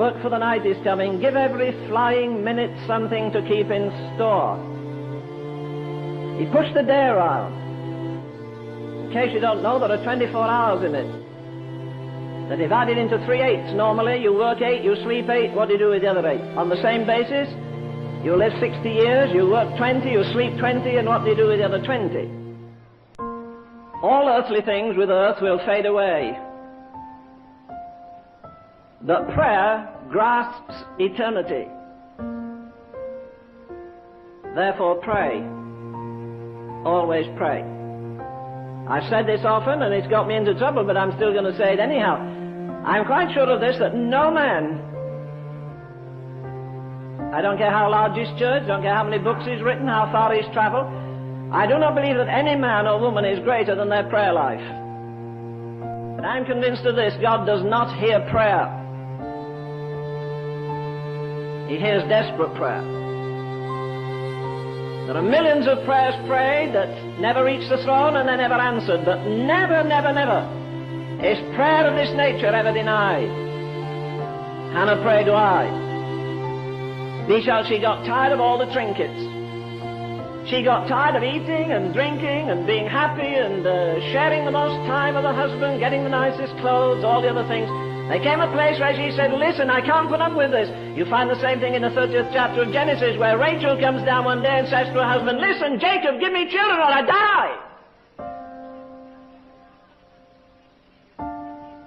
Work for the night is coming. Give every flying minute something to keep in store. He pushed the day around. In case you don't know, there are 24 hours in it. They're divided into 3/8. Normally, you work 8, you sleep 8. What do you do with the other 8? On the same basis, you live 60 years, you work 20, you sleep 20, and what do you do with the other 20? All earthly things with earth will fade away. But prayer grasps eternity. Therefore pray. Always pray. I've said this often and it's got me into trouble, but I'm still going to say it anyhow. I'm quite sure of this, that no man, I don't care how large his church, don't care how many books he's written, how far he's traveled, I do not believe that any man or woman is greater than their prayer life. But I'm convinced of this: God does not hear prayer. He hears desperate prayer. There are millions of prayers prayed that never reach the throne and they're never answered, but never, never, never is prayer of this nature ever denied. Hannah prayed, "Why? Because she got tired of all the trinkets. She got tired of eating and drinking and being happy and sharing the most time with her husband, getting the nicest clothes, all the other things. There came a place where she said, 'Listen, I can't put up with this.' You find the same thing in the 30th chapter of Genesis, where Rachel comes down one day and says to her husband, 'Listen, Jacob, give me children or I die.'"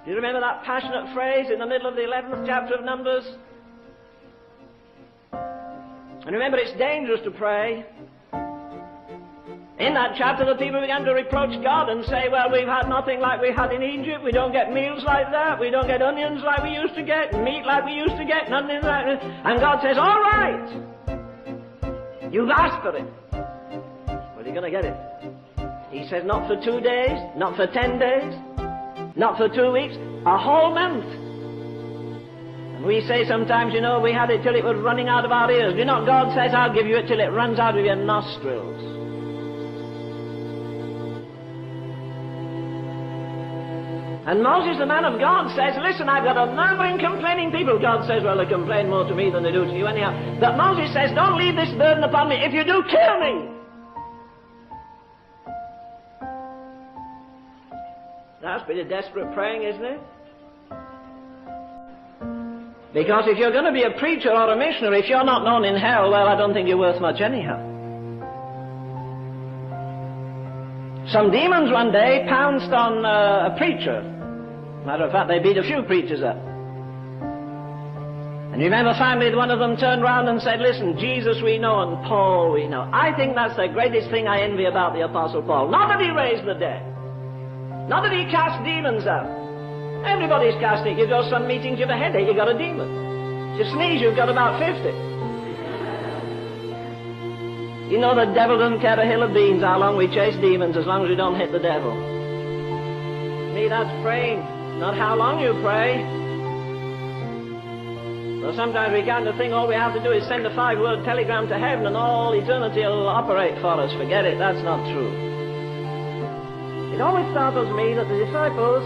Do you remember that passionate phrase in the middle of the 11th chapter of Numbers? And remember, it's dangerous to pray. In that chapter, the people began to reproach God and say, "Well, we've had nothing like we had in Egypt. We don't get meals like that. We don't get onions like we used to get, meat like we used to get, nothing like that." And God says, "All right. You've asked for it. Well, you're going to get it." He says, not for 2 days, not for 10 days, not for 2 weeks, a whole month. And we say sometimes, you know, we had it till it was running out of our ears. Do you know what God says? "I'll give you it till it runs out of your nostrils." And Moses, the man of God, says, "Listen, I've got a murmuring, complaining people." God says, "Well, they complain more to me than they do to you anyhow." But Moses says, "Don't leave this burden upon me. If you do, kill me." That's pretty desperate praying, isn't it? Because if you're going to be a preacher or a missionary, if you're not known in hell, well, I don't think you're worth much anyhow. Some demons one day pounced on a preacher. Matter of fact, they beat a few preachers up. And you remember finally one of them turned round and said, "Listen, Jesus we know and Paul we know." I think that's the greatest thing I envy about the Apostle Paul. Not that he raised the dead. Not that he cast demons out. Everybody's casting it. You go to some meetings, you have a headache, you got a demon. You sneeze, you've got about 50. You know the devil doesn't care a hill of beans how long we chase demons, as long as we don't hit the devil. To me, that's praying, not how long you pray. So sometimes we kind of think all we have to do is send a 5-word telegram to heaven and all eternity will operate for us. Forget it, that's not true. It always startles me that the disciples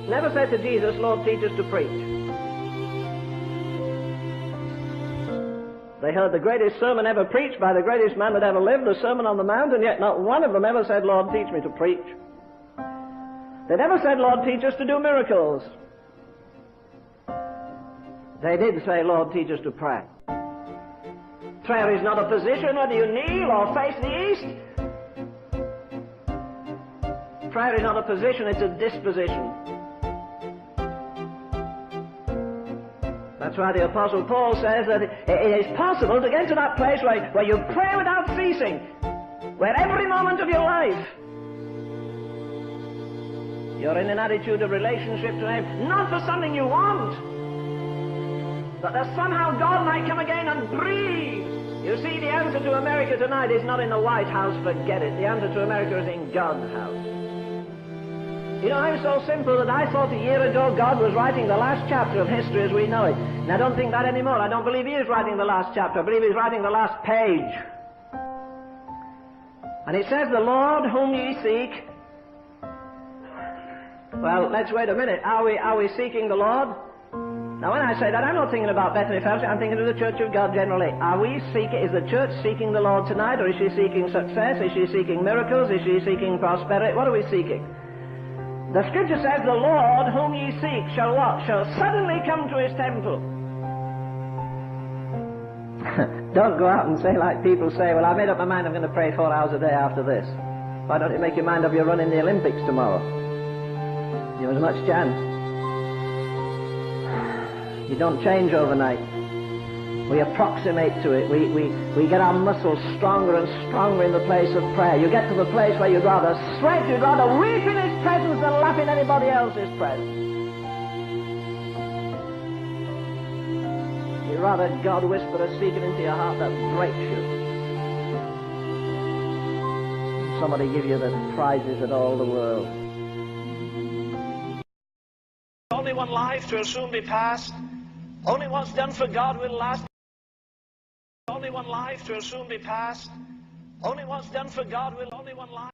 never said to Jesus, "Lord, teach us to preach." They heard the greatest sermon ever preached by the greatest man that ever lived, the Sermon on the Mount, and yet not one of them ever said, "Lord, teach me to preach." They never said, "Lord, teach us to do miracles." They did say, "Lord, teach us to pray." Prayer is not a position, whether you kneel or face the east. Prayer is not a position, it's a disposition. That's why the Apostle Paul says that it is possible to get to that place where you pray without ceasing, where every moment of your life you're in an attitude of relationship to Him, not for something you want, but that somehow God might come again and breathe. You see, the answer to America tonight is not in the White House, forget it. The answer to America is in God's house. You know, I'm so simple that I thought a year ago God was writing the last chapter of history as we know it. And I don't think that anymore. I don't believe He is writing the last chapter. I believe He's writing the last page. And it says, "The Lord whom ye seek." Well, let's wait a minute. Are we seeking the Lord? Now when I say that, I'm not thinking about Bethany Fellowship, I'm thinking of the Church of God generally. Is the church seeking the Lord tonight, or is she seeking success? Is she seeking miracles? Is she seeking prosperity? What are we seeking? The Scripture says, the Lord whom ye seek shall what? Shall suddenly come to his temple. Don't go out and say like people say, well, I've made up my mind I'm going to pray 4 hours a day after this. Why don't you make your mind up you're running the Olympics tomorrow? You have as much chance. You don't change overnight. We approximate to it. We get our muscles stronger and stronger in the place of prayer. You get to the place where you'd rather sweat, you'd rather weep in his presence than laugh in anybody else's presence. You'd rather God whisper a secret into your heart that breaks you. Somebody give you the prizes of all the world. Only one life will soon be past. Only what's done for God will last. Only one life will soon be past. Only what's done for God will only one life.